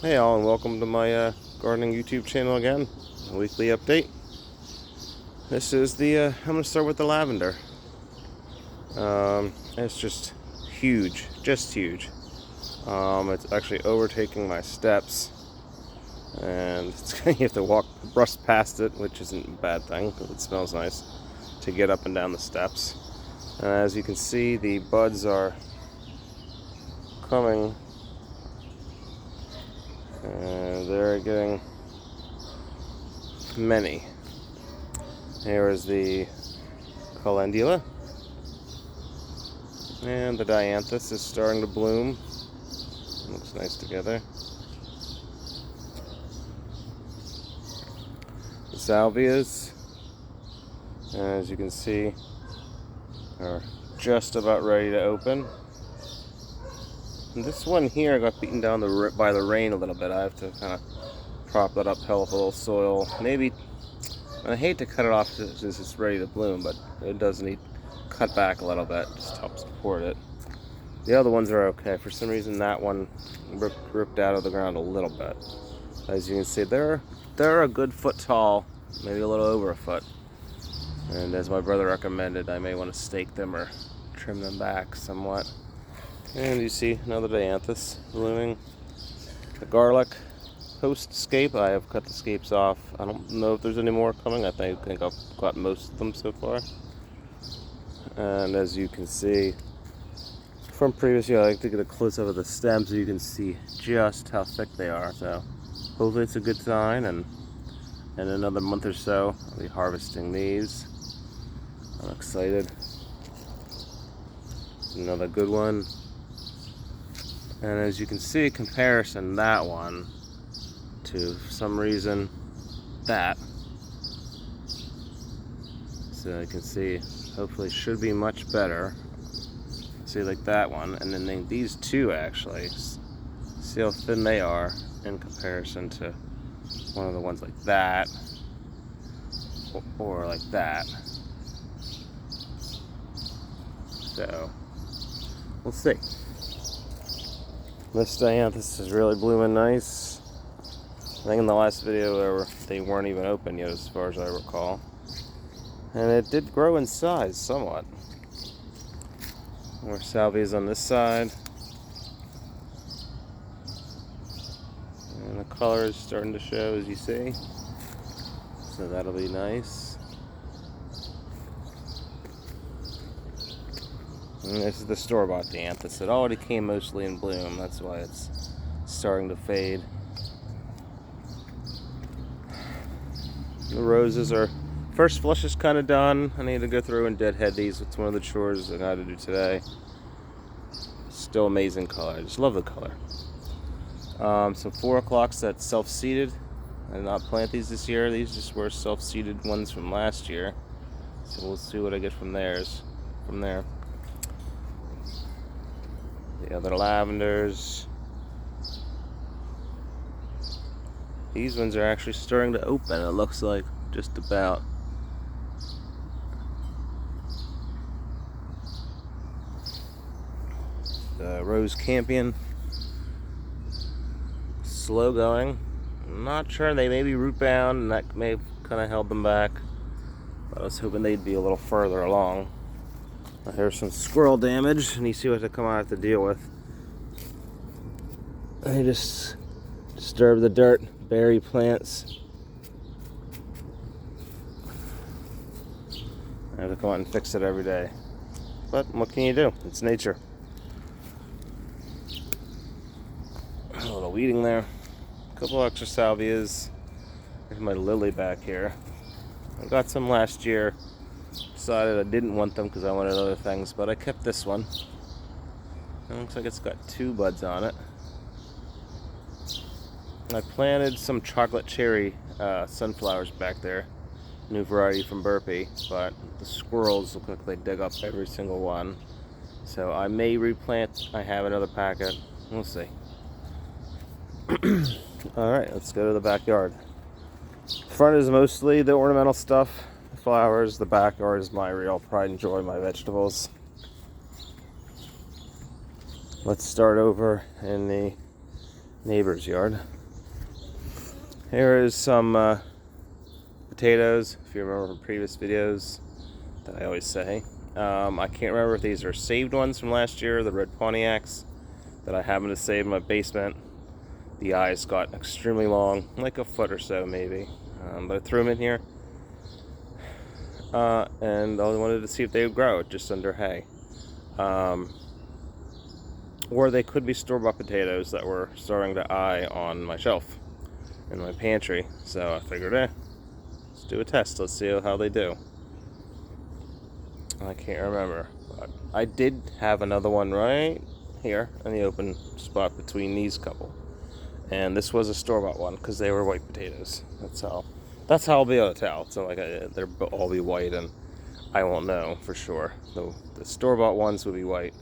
Hey all, and welcome to my gardening YouTube channel again. A weekly update. This is I'm going to start with the lavender. It's just huge, It's actually overtaking my steps, and you have to brush past it, which isn't a bad thing because it smells nice to get up and down the steps. And as you can see, the buds are coming. They're getting many. Here is the Calendula, and the dianthus is starting to bloom. Looks nice together. The salvias, as you can see, are just about ready to open. And this one here got beaten down by the rain a little bit. I have to kind of prop that up, help with a little soil. Maybe, I hate to cut it off since it's ready to bloom, but it does need cut back a little bit, just to help support it. The other ones are okay. For some reason, that one ripped out of the ground a little bit. As you can see, they're a good foot tall, maybe a little over a foot. And as my brother recommended, I may want to stake them or trim them back somewhat. And you see another dianthus blooming. The garlic post-scape, I have cut the scapes off. I don't know if there's any more coming. I think I've got most of them so far. And as you can see from previous year, I like to get a close-up of the stems so you can see just how thick they are. So hopefully it's a good sign, and in another month or so I'll be harvesting these. I'm excited. Another good one. And as you can see, comparison, that one to, for some reason, that. So you can see, hopefully should be much better. See, like that one, and then these two actually, see how thin they are in comparison to one of the ones like that, or like that. So, we'll see. This dianthus is really blooming nice. I think in the last video they weren't even open yet, as far as I recall. And it did grow in size somewhat. More salvias on this side. And the color is starting to show, as you see. So that'll be nice. And this is the store-bought dianthus. It already came mostly in bloom. That's why it's starting to fade. The roses are... First flush is kind of done. I need to go through and deadhead these. It's one of the chores I got to do today. Still amazing color. I just love the color. So 4 o'clocks, that's self-seeded. I did not plant these this year. These just were self-seeded ones from last year. So we'll see what I get from there. The other lavenders. These ones are actually starting to open, it looks like, just about. The rose campion, slow going. I'm not sure, they may be root bound, and that may have kind of held them back. But I was hoping they'd be a little further along. Here's some squirrel damage, and you see what I have to deal with. They just disturb the dirt, berry plants. I have to come out and fix it every day. But what can you do? It's nature. A little weeding there. A couple extra salvias. There's my lily back here. I got some last year. Decided I didn't want them because I wanted other things, but I kept this one. It looks like it's got 2 buds on it. I planted some chocolate cherry sunflowers back there, new variety from Burpee, but the squirrels look like they dig up every single one. So I may replant. I have another packet. We'll see. Alright, let's go to the backyard. Front is mostly the ornamental stuff. Flowers. The backyard is my real pride and joy, my vegetables. Let's start over in the neighbor's yard. Here is some potatoes, if you remember from previous videos that I always say. I can't remember if these are saved ones from last year, the red Pontiacs that I happened to save in my basement. The eyes got extremely long, like a foot or so maybe, but I threw them in here. And I wanted to see if they would grow just under hay. Or they could be store-bought potatoes that were starting to eye on my shelf in my pantry. So I figured, let's do a test. Let's see how they do. I can't remember, but I did have another one right here in the open spot between these couple. And this was a store-bought one because they were white potatoes. That's how I'll be able to tell. So like they'll all be white, and I won't know for sure. The store-bought ones would be white.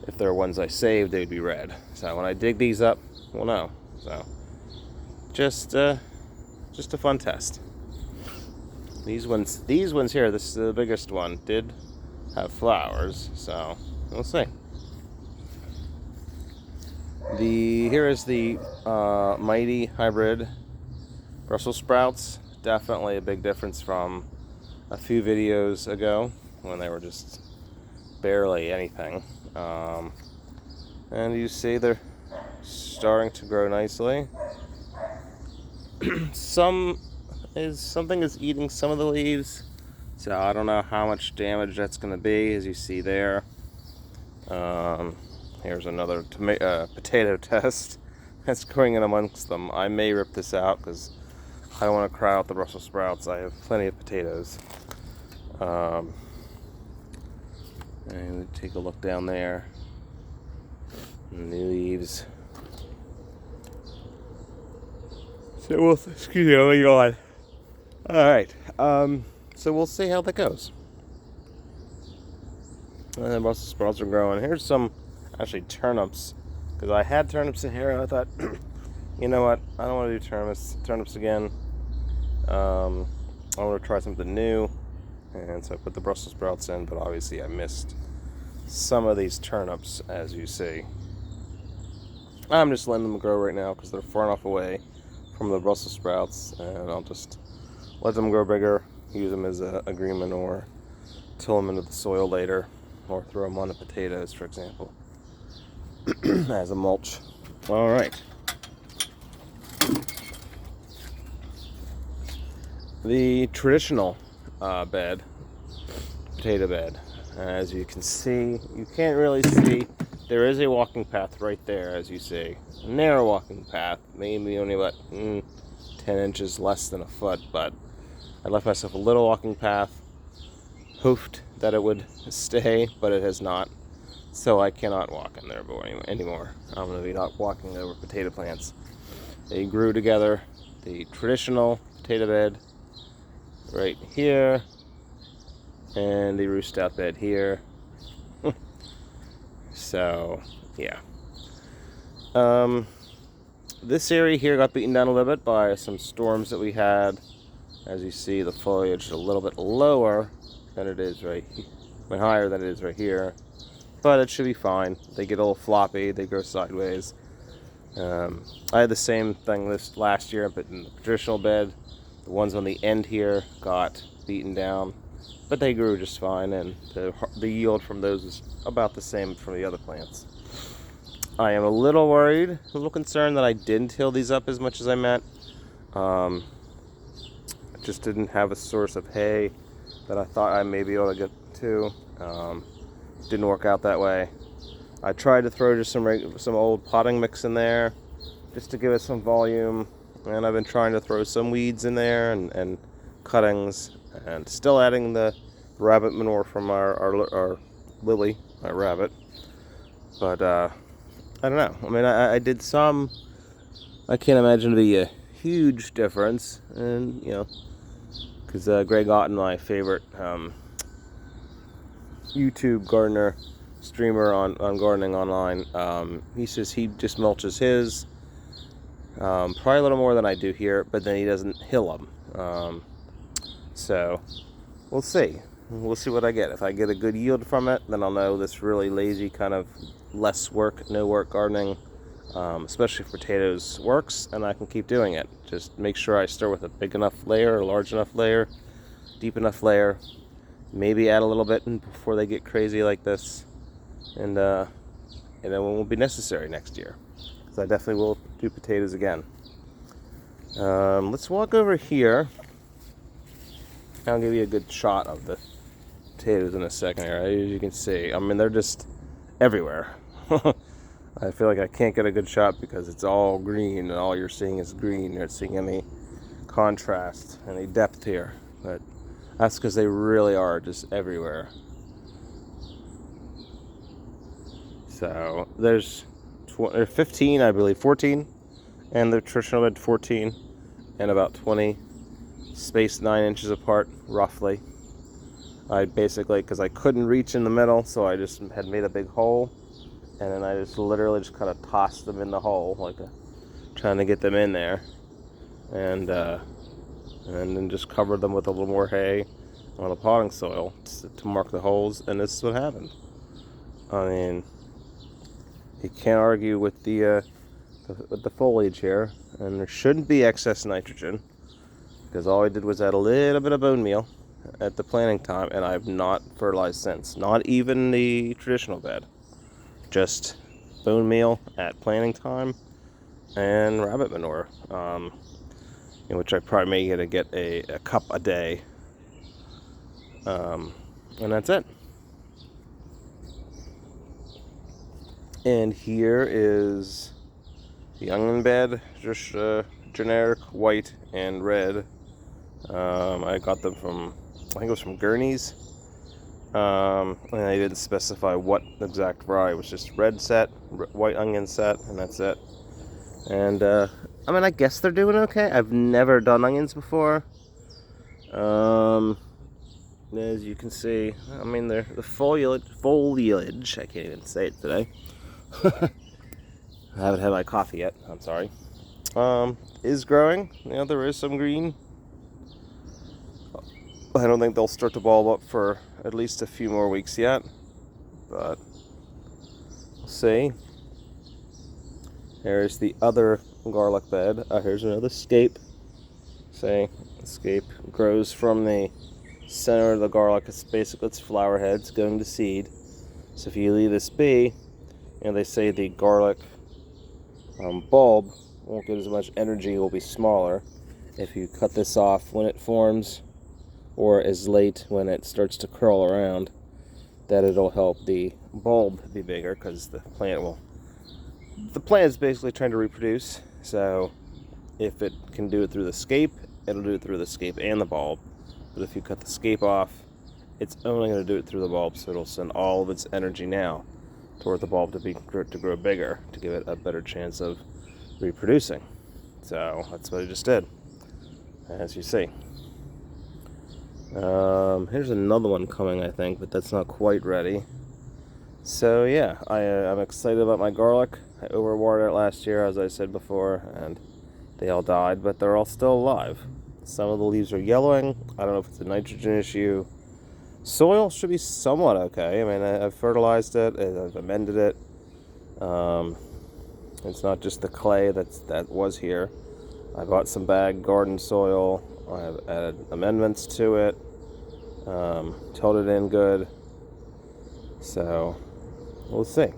If they're ones I saved, they'd be red. So when I dig these up, we'll know. So just a fun test. These ones here, this is the biggest one, did have flowers, so we'll see. Here is the Mighty Hybrid Brussels sprouts. Definitely a big difference from a few videos ago when they were just barely anything. And you see they're starting to grow nicely. Something is eating some of the leaves, so I don't know how much damage that's going to be, as you see there. Here's another potato test that's going in amongst them. I may rip this out because I don't want to crowd out the Brussels sprouts. I have plenty of potatoes. And we take a look down there. And the leaves. So excuse me, let me go on. Alright, so we'll see how that goes. And the Brussels sprouts are growing. Here's some, actually, turnips. Because I had turnips in here, and I thought, you know what, I don't want to do turnips again. I want to try something new. And so I put the Brussels sprouts in, but obviously I missed some of these turnips, as you see. I'm just letting them grow right now because they're far enough away from the Brussels sprouts, and I'll just let them grow bigger, use them as a green manure, till them into the soil later, or throw them on the potatoes, for example, as a mulch. All right. The traditional potato bed. As you can see, you can't really see, there is a walking path right there, as you see. A narrow walking path, maybe only about 10 inches less than a foot, but I left myself a little walking path, hoped that it would stay, but it has not. So I cannot walk in there anymore. I'm going to be not walking over potato plants. They grew together. The traditional potato bed right here, and the roost out bed here. So, yeah. This area here got beaten down a little bit by some storms that we had. As you see, the foliage is a little bit lower than it is higher than it is right here. But it should be fine. They get a little floppy, they grow sideways. I had the same thing this last year, but in the traditional bed, the ones on the end here got beaten down, but they grew just fine, and the yield from those is about the same from the other plants. I am a little worried, a little concerned that I didn't till these up as much as I meant. I just didn't have a source of hay that I thought I may be able to get to. Didn't work out that way. I tried to throw just some old potting mix in there just to give it some volume, and I've been trying to throw some weeds in there and cuttings, and still adding the rabbit manure from our Lily, our rabbit. But I don't know. I mean, I did some. I can't imagine it be a huge difference, and because Greg Otten, my favorite YouTube gardener streamer on gardening online, he says he just mulches his probably a little more than I do here, but then he doesn't hill them. So we'll see what I get. If I get a good yield from it, then I'll know this really lazy kind of less work, no work gardening especially if potatoes works, and I can keep doing it. Just make sure I start with a big enough layer, a large enough layer, deep enough layer. Maybe add a little bit before they get crazy like this, and then it won't be necessary next year. So I definitely will do potatoes again. Let's walk over here. I'll give you a good shot of the potatoes in a second here. As you can see, I mean, they're just everywhere. I feel like I can't get a good shot because it's all green and all you're seeing is green. You're not seeing any contrast, any depth here. But that's because they really are just everywhere. So there's 15, I believe, 14, and the traditional bed 14, and about 20 spaced 9 inches apart, roughly. I basically, because I couldn't reach in the middle, so I just had made a big hole, and then I just literally just kind of tossed them in the hole, like trying to get them in there, and then just covered them with a little more hay on the potting soil to mark the holes, and this is what happened. I mean, you can't argue with the foliage here, and there shouldn't be excess nitrogen, because all I did was add a little bit of bone meal at the planting time, and I've not fertilized since. Not even the traditional bed. Just bone meal at planting time and rabbit manure, in which I probably may get a cup a day. And that's it. And here is the onion bed, just generic white and red. I got them from, I think it was from Gurney's, and they didn't specify what exact variety. It was just red set, white onion set, and that's it. And I mean, I guess they're doing okay. I've never done onions before. As you can see, I mean, the foliage, I can't even say it today. I haven't had my coffee yet, I'm sorry. Is growing. You know, there is some green. I don't think they'll start to bulb up for at least a few more weeks yet, but we'll see. Here's the other garlic bed. Here's another scape. See, the scape grows from the center of the garlic. It's basically its flower heads going to seed. So if you leave this be, and they say the garlic bulb won't get as much energy, it will be smaller. If you cut this off when it forms, or as late when it starts to curl around, that it'll help the bulb be bigger, because the plant is basically trying to reproduce. So if it can do it through the scape, it'll do it through the scape and the bulb. But if you cut the scape off, it's only going to do it through the bulb, so it'll send all of its energy now toward the bulb to grow bigger, to give it a better chance of reproducing. So that's what I just did, as you see. Here's another one coming, I think, but that's not quite ready. So yeah, I'm excited about my garlic. I overwatered it last year, as I said before, and they all died, but they're all still alive. Some of the leaves are yellowing. I don't know if it's a nitrogen issue. Soil should be somewhat okay. I mean, I've fertilized it, I've amended it. It's not just the clay that was here. I bought some bagged garden soil. I've added amendments to it. Tilled it in good. So we'll see.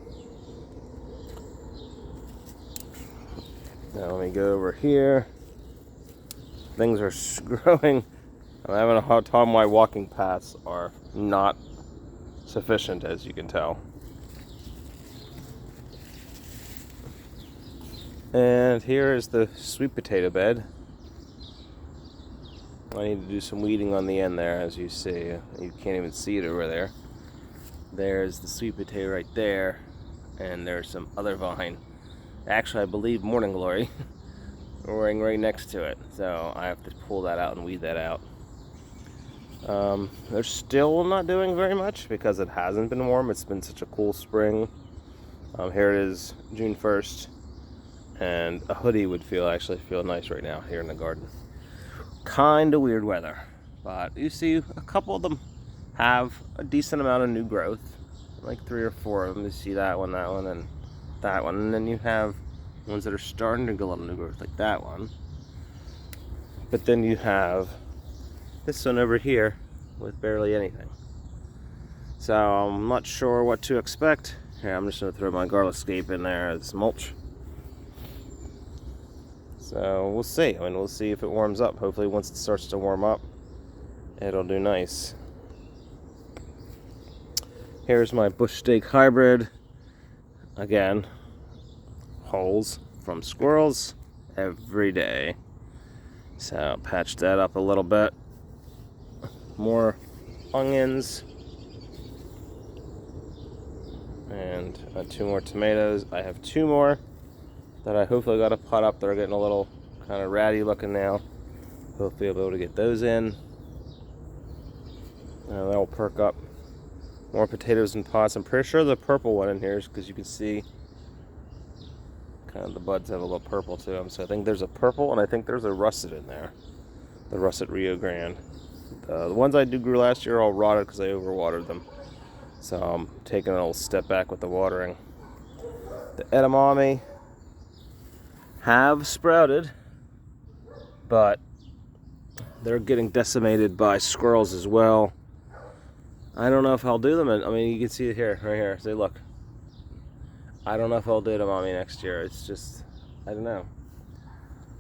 Now let me go over here. Things are growing. I'm having a hard time. My walking paths are not sufficient, as you can tell. And here is the sweet potato bed. I need to do some weeding on the end there, as you see. You can't even see it over there. There's the sweet potato right there, and there's some other vine. Actually, I believe Morning Glory growing right next to it. So I have to pull that out and weed that out. They're still not doing very much because it hasn't been warm. It's been such a cool spring. Here it is, June 1st, and a hoodie would actually feel nice right now here in the garden. Kind of weird weather, but you see a couple of them have a decent amount of new growth, like 3 or 4 of them. You see that one, and that one, and then you have ones that are starting to get a little new growth, like that one. But then you have this one over here with barely anything. So I'm not sure what to expect. Here, I'm just going to throw my garlic scape in there as mulch. So we'll see. I mean, we'll see if it warms up. Hopefully once it starts to warm up, it'll do nice. Here's my bush steak hybrid. Again, holes from squirrels every day. So patch that up a little bit. More onions. And 2 more tomatoes. I have 2 more that I hopefully got to pot up. They're getting a little kind of ratty looking now. Hopefully I'll be able to get those in. That'll perk up. More potatoes in pots. I'm pretty sure the purple one in here is because you can see kind of the buds have a little purple to them. So I think there's a purple and I think there's a russet in there. The russet Rio Grande. The ones I grew last year are all rotted because I overwatered them. So I'm taking a little step back with the watering. The edamame have sprouted, but they're getting decimated by squirrels as well. I don't know if I'll do them. I mean, you can see it here, right here. See, look. I don't know if I'll do edamame next year. It's just, I don't know.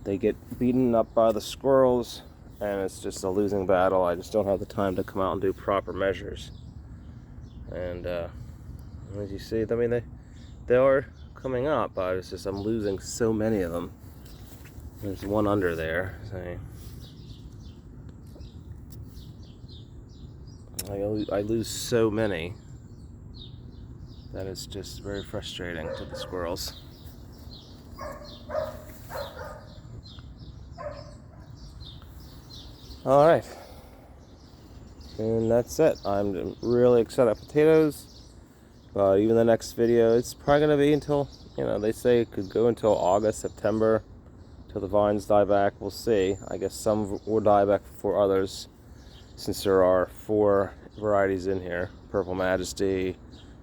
They get beaten up by the squirrels, and it's just a losing battle. I just don't have the time to come out and do proper measures. And as you see, I mean, they are coming up, but it's just I'm losing so many of them. There's one under there. I lose so many that it's just very frustrating to the squirrels. All right. And that's it. I'm really excited about potatoes. Even the next video, it's probably going to be until, they say it could go until August, September, till the vines die back. We'll see. I guess some will die back before others, since there are 4 varieties in here. Purple Majesty,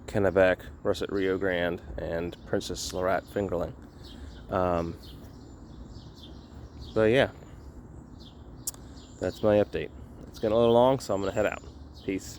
Kennebec, Russet Rio Grande, and Princess Lorette Fingerling. But yeah, that's my update. It's getting a little long, so I'm going to head out. Peace.